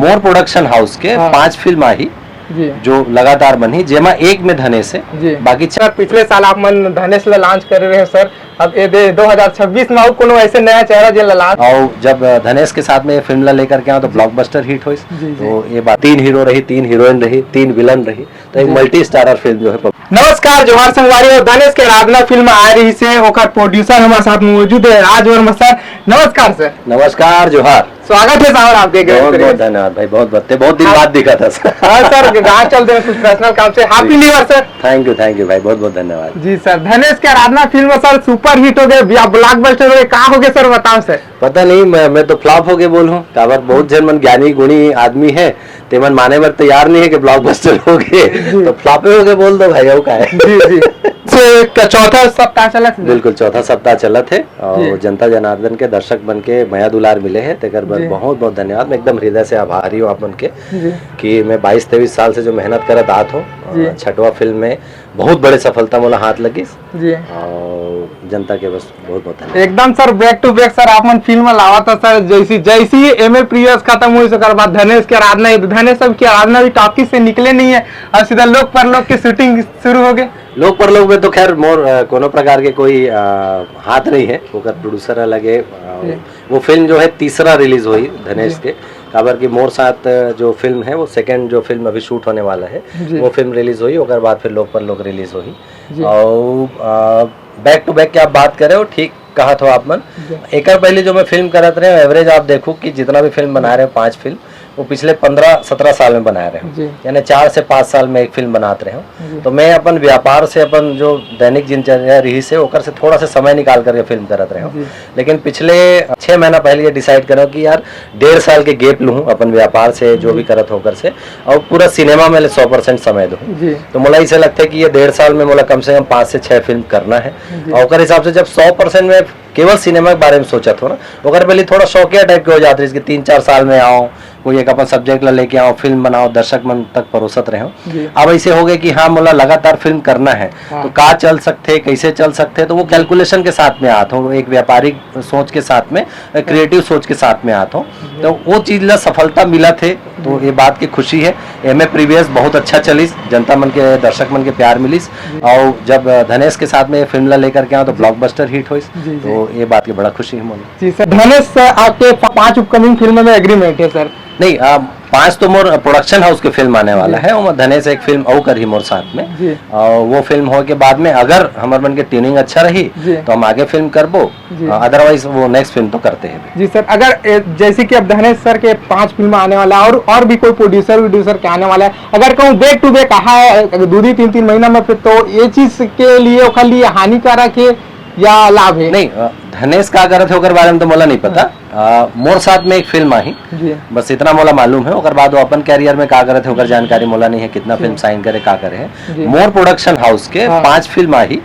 मोर production house के 5 film आई जी जो लगातार बनी, जेमा एक में धनेश है, जी बाकी सर पिछले साल आप मन धनेश ला लॉन्च कर रहे हैं सर। अब ये 2026 में कोनो ऐसे नया चेहरा जो लॉन्च और जब धनेश के साथ में ये फिल्म ला लेकर के आया तो ब्लॉकबस्टर हिट हुई। जी। तो ये बात 3 हीरो रही, 3 हीरोइन रही, 3 विलन रही, तो एक मल्टी स्टारर फिल्म जो है। नमस्कार जोहार संगवारी और धनेश के आराधना फिल्म आ रही से ओकर प्रोड्यूसर हमारे साथ मौजूद है राज वर्मा सर। नमस्कार सर। नमस्कार, जोहार, स्वागत है साहब आपके बहुत बहुत धन्यवाद भाई, बहुत दिन बाद दिखा था सर। हाँ सर गाँव चलते हैं कुछ पर्सनल काम से। Happy new year sir. Thank you भाई, बहुत धन्यवाद जी सर। धनेश के आराधना फिल्म सर सुपर हिट हो गए या ब्लॉकबस्टर हो गए, कहाँ हो गए सर बताओ सर। पता नहीं, मैं तो फ्लॉप हो गए बोलूं। काबर बहुत जन मन ज्ञानी गुणी आदमी है, ते मन माने बर तैयार नहीं है कि ब्लॉकबस्टर हो गए, तो फ्लॉप हो गए बोल दो भाई, वो का है। जी चौथा सप्ताह चला था। बिल्कुल चौथा सप्ताह चला थे और जनता जनार्दन के दर्शक बन के मया दुलार मिले हैं, तेकर बर बहुत धन्यवाद। मैं एकदम हृदय से आभारी हूँ आप बन के कि मैं 22-23 साल से जो मेहनत करत आत हूँ, छठवा फिल्म में बहुत बड़े सफलता मोला हाथ लगी जी और जनता के बस बहुत धन्यवाद। एकदम sir back to back sir आप मन फिल्म लावा था सर। जैसी एमए प्रीवियस खत्म हुई उसके बाद धनेश की आराधना, धनेश सब की आराधना भी टॉकी से निकले नहीं है और सीधा लोक परलोक की शूटिंग शुरू हो गए। लोक परलोक में तो खैर मोर कोनो प्रकार के कोई हाथ नहीं है, ओकर प्रोड्यूसर लगे। वो फिल्म जो है तीसरा रिलीज हुई धनेश के, काबर की मोर साथ जो फिल्म है वो सेकंड जो फिल्म अभी शूट होने वाला है वो फिल्म रिलीज हुई, ओकर बाद फिर लोक परलोक रिलीज हुई। और बैक टू बैक की आप बात करे हो, ठीक कहा था आप मन। एक पहले जो मैं फिल्म करत रहे एवरेज आप देखो कि जितना भी फिल्म बना रहे हो 5 फिल्म वो पिछले 15-17 साल में बना रहे हो, यानी 4 से 5 साल में एक फिल्म बनाते रहे हो। तो मैं अपन व्यापार से अपन जो दैनिक दिनचर्या रही से ओकर से थोड़ा सा समय निकाल करके फिल्म करत रहे हो। लेकिन पिछले 6 महीना पहले ये डिसाइड करो कि यार 1.5 साल के गैप लूँ अपन व्यापार से जो भी करत होकर से, और पूरा सिनेमा में 100% समय दूँ। तो मोला इसे लगता है कि ये 1.5 साल में मोला कम से कम 5 से 6 फिल्म करना है। और ओकर हिसाब से जब 100% में केवल सिनेमा के बारे में सोचा था ना, ओकर पहले थोड़ा शौकिया टाइप के हो जाते हैं कि 3-4 साल में आओ, कोई एक अपन सब्जेक्ट ला लेके आओ, फिल्म बनाओ, दर्शक मन तक परोसत रहे हो। अब ऐसे हो गए कि हाँ मोला लगातार फिल्म करना है, तो कहाँ चल सकते, कैसे चल सकते, तो वो कैलकुलेशन के साथ में आता हूँ, एक व्यापारिक सोच के साथ में, क्रिएटिव सोच के साथ में आता हूँ। तो वो चीज ला सफलता मिला थे, तो ये बात की खुशी है। एमए प्रीवियस बहुत अच्छा चलिस, जनता मन के दर्शक मन के प्यार मिलिस, और जब धनेश के साथ में फिल्म ला लेकर के आया तो ब्लॉकबस्टर हिट हुई, तो ये बात की बड़ा खुशी है मोला। जी सर। धनेश आपके 5 अपकमिंग फिल्म में एग्रीमेंट है सर? नहीं, 5 तो मोर प्रोडक्शन हाउस की फिल्म आने वाला है, और धनेश एक फिल्म और करी मोर साथ में, और वो फिल्म हो के बाद में अगर हमारे मन के ट्यूनिंग अच्छा रही तो हम आगे फिल्म करबो, अदरवाइज वो नेक्स्ट फिल्म तो करते हैं। जी सर। अगर जैसे कि अब धनेश सर के 5 फिल्म आने वाला है और भी कोई प्रोड्यूसर के आने वाला है, अगर कहूँ बैक टू बैक आहा है 2-3 महीना में, फिर तो ये चीज के लिए ओकर लिए हानिकारक है या लाभ है? नहीं, धनेश का करत है ओकर बारे में तो मोला नहीं पता। मोर साथ में एक फिल्म आई, बस इतना मोला मालूम है। ओकर बाद वो अपन कैरियर में का करत है ओकर जानकारी मोला नहीं है, कितना फिल्म साइन करे का करे है। मोर प्रोडक्शन हाउस के 5 फिल्म आई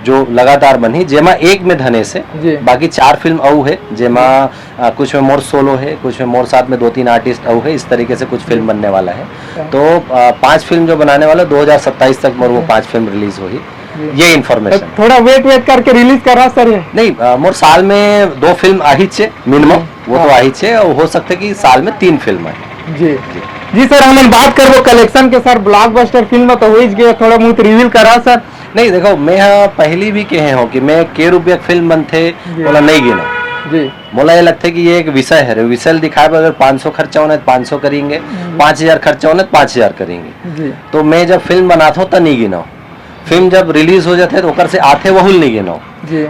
जो लगातार बनी, जेमा एक में धनेश है, बाकी 4 फिल्म और है, जेमा कुछ में मोर सोलो है, कुछ में मोर साथ में 2-3 आर्टिस्ट और है। इस तरीके से कुछ फिल्म बनने वाला है। तो 5 फिल्म जो बनाने वाला 2027 तक मोर वो 5 फिल्म रिलीज हुई, ये इन्फॉर्मेशन। थोड़ा वेट करके रिलीज कर रहा सर ये? नहीं, मोर साल में 2 फिल्म आई छे मिनिमम, वो तो आई छे, और हो सकता है कि साल में 3 फिल्म आई। जी सर। हम बात करबो कलेक्शन के सर, ब्लॉकबस्टर फिल्म तो हो ही गया, थोड़ा मुझे रिवील करा सर। नहीं देखो, मैं पहली भी कहे हो कि मैं के रुपया फिल्म बनते बोला नहीं गिनो। मोला ये लगता है कि ये एक विषय है, विषय दिखाए अगर 500 खर्चा होना है 500 करेंगे, 5000 खर्चा होना है 5000 करेंगे। तो मैं जब फिल्म बनाता हूँ तो नहीं गिनाओ, फिल्म जब रिलीज हो जाते है तो ओकर से आते वहुल नहीं गिनाओ।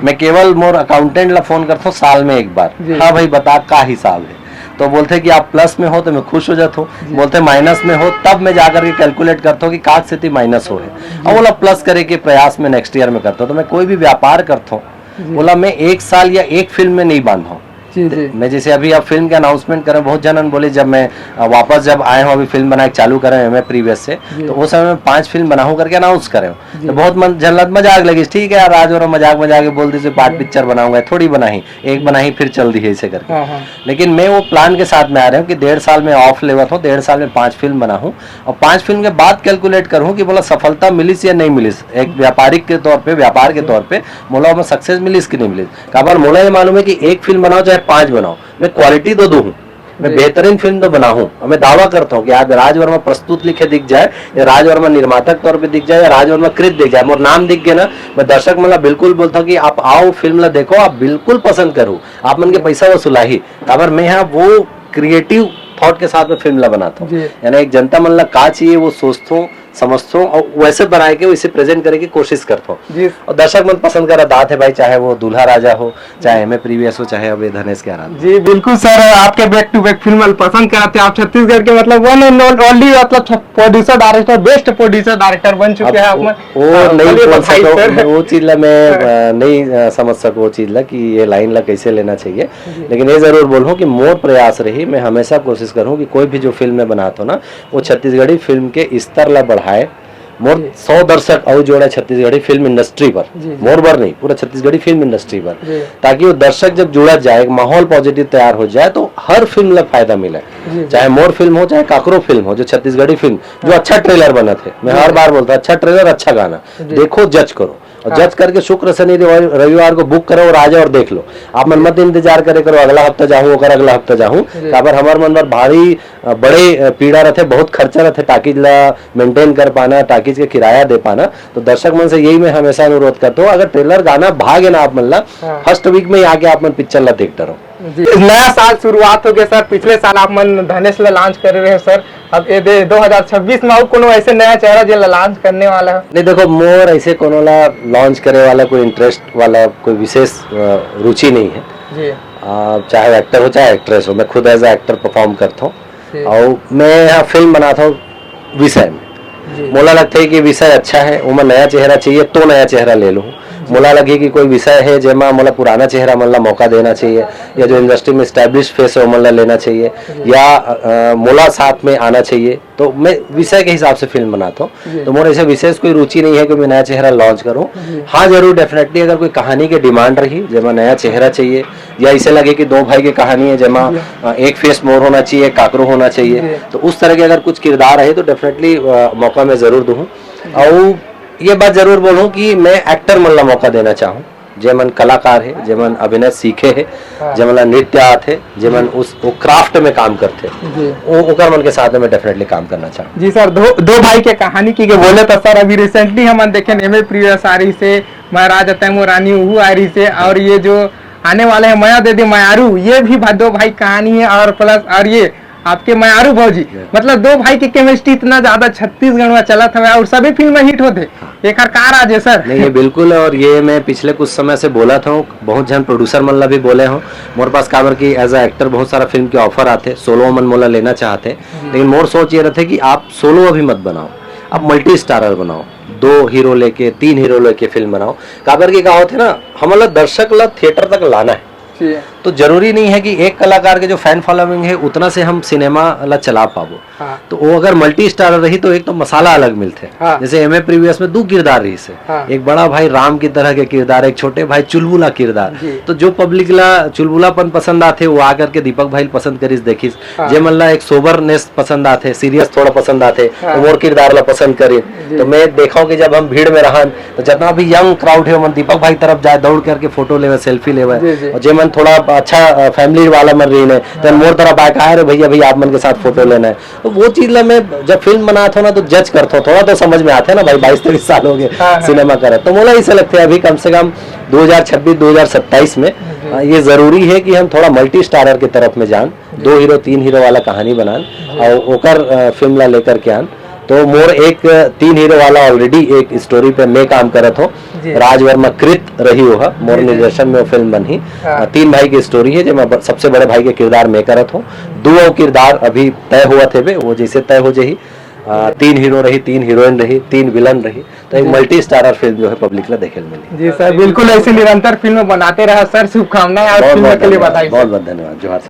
मैं केवल मोर अकाउंटेंट ला फोन करता हूँ साल में एक बार, हाँ भाई बता का हिसाब है, तो बोलते कि आप प्लस में हो तो मैं खुश हो जाता हूँ, बोलते माइनस में हो तब मैं जाकर के कैलकुलेट करता हूँ कि का स्थिति माइनस हो है, और बोला प्लस करे के प्रयास में नेक्स्ट ईयर में करता हूँ। तो मैं कोई भी व्यापार करता हूँ बोला मैं 1 साल या एक फिल्म में नहीं बांधा हूँ। मैं जैसे अभी आप फिल्म के अनाउंसमेंट करें, बहुत जनन बोले जब मैं वापस जब आए हूँ अभी फिल्म बनाए चालू करें मैं प्रीवियस से, तो उस समय में 5 फिल्म बनाऊं करके अनाउंस करें, तो बहुत जनलत मजाक लगी, ठीक है यार आज और मजाक बोल दी पार्ट पिक्चर बनाऊंगा, थोड़ी बनाई, एक बनाई फिर चल दी है ऐसे करके। लेकिन मैं वो प्लान के साथ में आ रहा हूँ कि 1.5 साल में ऑफ लेवत हूँ, 1.5 साल में 5 फिल्म बनाऊँ, और 5 फिल्म के बाद कैलकुलेट करूँ कि बोला सफलता मिलिस या नहीं मिलिस, एक व्यापारिक के तौर पर, व्यापार के तौर पर मोला में सक्सेस मिलिस कि नहीं मिलिस। काबर मोला ये मालूम है कि एक फिल्म बनाओ चाहे 5 बनाओ, मैं क्वालिटी तो दूँ, मैं बेहतरीन फिल्म तो बना हूँ, मैं दावा करता हूँ कि आज राज वर्मा प्रस्तुत लिखे दिख जाए, या राज वर्मा निर्माता तौर पे दिख जाए, या राज वर्मा कृत दिख जाए, मोर नाम दिख गया ना, मैं दर्शक मतलब बिल्कुल बोलता हूँ कि आप आओ फिल्म ला देखो, आप बिल्कुल पसंद करो, आप मन के पैसा वसूला ही, अगर मैं यहाँ वो क्रिएटिव थॉट के साथ में फिल्म ला बनाता हूँ, यानी एक जनता मन ला का चाहिए वो सोचता हूँ, समझता हूँ और वैसे बनाए के वैसे प्रेजेंट करे की कोशिश करता हूँ, और दर्शक मन पसंद करा दात है भाई, चाहे वो दूल्हा राजा हो, चाहे एम ए प्रीवियस हो, चाहे अब धनेश के आराम। जी बिल्कुल सर, आपके बैक टू बैक फिल्म पसंद कराते हैं, आप छत्तीसगढ़ के मतलब वन एंड ओनली मतलब producer director, best producer director बन चुके हैं आप। वो नहीं बोल सको, वो चीज ला मैं नहीं समझ सको वो चीज ला कि ये लाइन ला कैसे लेना चाहिए, लेकिन ये जरूर बोलूं कि मोर प्रयास रही, मैं हमेशा कोशिश करूं कि कोई भी जो फिल्म में बनाता हूं ना, वो छत्तीसगढ़ी फिल्म के स्तर ला बढ़ाए, मोर 100 दर्शक और जोड़े छत्तीसगढ़ी फिल्म इंडस्ट्री पर, मोर बर नहीं, पूरा छत्तीसगढ़ी फिल्म इंडस्ट्री पर, ताकि वो दर्शक जब जुड़ा जाए, माहौल पॉजिटिव तैयार हो जाए, तो हर फिल्म ला फायदा मिले, चाहे मोर फिल्म हो, चाहे काकरो फिल्म हो, जो छत्तीसगढ़ी फिल्म जो अच्छा ट्रेलर बना थे, मैं हर बार बोलता अच्छा ट्रेलर अच्छा गाना देखो, जज करो, और जज करके शुक्र शनि रविवार को बुक करो और आ जाओ और देख लो, आप मन मत इंतजार करे करो अगला हफ्ता जाऊँ और अगला हफ्ता जाऊँ, काबर हमार मन पर भारी बड़े पीड़ा रहते, बहुत खर्चा रहते टाकीज ला मेंटेन कर पाना, टाकीज के किराया दे पाना, तो दर्शक मन से यही मैं हमेशा अनुरोध करता हूँ, अगर ट्रेलर गाना भागे ना आप मन ला, फर्स्ट वीक में आके आप मन पिक्चर ला देख डरो। नया साल शुरुआत हो गया सर, पिछले साल आप मन धनेश ला लॉन्च कर रहे हैं सर, अब ये 2026 में कोनो ऐसे नया चेहरा जो लॉन्च करने वाला है? नहीं देखो, मोर ऐसे कोनो ला लॉन्च करे वाला कोई इंटरेस्ट वाला कोई विशेष रुचि नहीं है जी। चाहे एक्टर हो चाहे एक्ट्रेस हो, मैं खुद एज ए एक्टर परफॉर्म करता हूँ और मैं यहाँ फिल्म बनाता हूँ विषय में, मोला लगता है कि विषय अच्छा है, वो मैं नया चेहरा चाहिए तो नया चेहरा ले लूँ, मोला लगे कि कोई विषय है जेमा मोला पुराना चेहरा मन ला मौका देना चाहिए, या जो इंडस्ट्री में स्टैब्लिश फेस है मन ला लेना चाहिए, या मोला साथ में आना चाहिए, तो मैं विषय के हिसाब से फिल्म बनाता हूँ, तो मोर ऐसे विशेष कोई रुचि नहीं है कि मैं नया चेहरा लॉन्च करूँ। हाँ जरूर डेफिनेटली अगर कोई कहानी की डिमांड रही जेमा नया चेहरा चाहिए, या ऐसे लगे कि दो भाई की कहानी है जेमा एक फेस मोर होना चाहिए, काकरो होना चाहिए, तो उस तरह के अगर कुछ किरदार है तो डेफिनेटली मौका मैं जरूर दूँ। और ये बात जरूर बोलूं कि मैं एक्टर मन ला मौका देना चाहूँ, जेमन कलाकार है, जेमन अभिनय सीखे है, जेमन नृत्य आते, जेमन उस वो क्राफ्ट में काम करते, वो ओकर मन के साथ में डेफिनेटली काम करना चाहूँ। जी सर, दो भाई के कहानी की बोले तो सर अभी रिसेंटली हम देखे एम ए प्रीवियस आ रही से, महाराज तैमूर रानी उहू आ रही से, और ये जो आने वाले हैं मया दे दे मयारू, ये भी दो भाई कहानी है, और प्लस और ये आपके मयारू भौजी, मतलब दो भाई की केमिस्ट्री इतना ज्यादा छत्तीसगढ़ में चला था और सभी फिल्म हिट होते, एक कार आज है सर। नहीं बिल्कुल, और ये मैं पिछले कुछ समय से बोला था, बहुत जन प्रोड्यूसर मन ला भी बोले हो, मोर पास काबर की एज ए एक्टर बहुत सारा फिल्म के ऑफर आते, सोलो मन मोला लेना चाहते, लेकिन मोर सोच ये रहते कि आप सोलो अभी मत बनाओ, आप मल्टी स्टारर बनाओ, 2 हीरो लेके 3 हीरो लेके फिल्म बनाओ, काबर की कहा होते ना हमारा दर्शक ला थिएटर तक लाना है, तो जरूरी नहीं है कि एक कलाकार के जो फैन फॉलोइंग है उतना से हम सिनेमा ला चला पाबो। तो वो अगर मल्टी स्टार रही तो एक तो मसाला अलग मिलते, जैसे एम ए प्रीवियस में 2 किरदार रही से, एक बड़ा भाई राम की तरह के किरदार, एक छोटे भाई चुलबुला किरदार, तो जो पब्लिक ला चुलबुलापन पसंद आते वो आकर के दीपक भाई पसंद करिस देखिस, जे मन ला एक सोबरनेस पसंद आते, सीरियस थोड़ा पसंद आते, मोर किरदार ला पसंद करे, तो मैं देखा कि जब हम भीड़ में रहन तो जितना भी यंग क्राउड है मन दीपक भाई तरफ जाए, दौड़ करके फोटो लेवे, सेल्फी लेवे, और जे मन थोड़ा अच्छा फैमिली वाला मन रही है तो मोर तरफ आए कहा भैया भैया आप मन के साथ फोटो लेना है, तो वो चीज ला मैं जब फिल्म बनाता हूँ ना तो जज करता हूँ, थोड़ा तो समझ में आता है ना भाई, 22-23 साल हो गए सिनेमा करे, तो मोला ऐसा लगता है अभी कम से कम 2026-2027 में ये जरूरी है कि हम थोड़ा मल्टी स्टारर की तरफ में जान, 2 हीरो 3 हीरो वाला कहानी बनान और ओकर फिल्म ला लेकर के आन, तो मोर एक 3 हीरो वाला ऑलरेडी एक स्टोरी पे मैं काम करत हो, राज वर्मा कृत रही हो, मोर निर्देशन में वो फिल्म बनी, 3 भाई की स्टोरी है, जो सबसे बड़े भाई के किरदार मैं करत हो, 2 किरदार अभी तय हुआ थे बे, वो जैसे तय हो जाही, 3 हीरो रही, 3 हीरोइन रही, 3 विलन रही, तो एक मल्टी स्टारर फिल्म जो है पब्लिक ला देखे मिली। जी सर, बिल्कुल ऐसी निरंतर फिल्म बनाते रहा सर, शुभकामनाएं आप फिल्म के लिए बताइए। बहुत बहुत धन्यवाद, जोहार।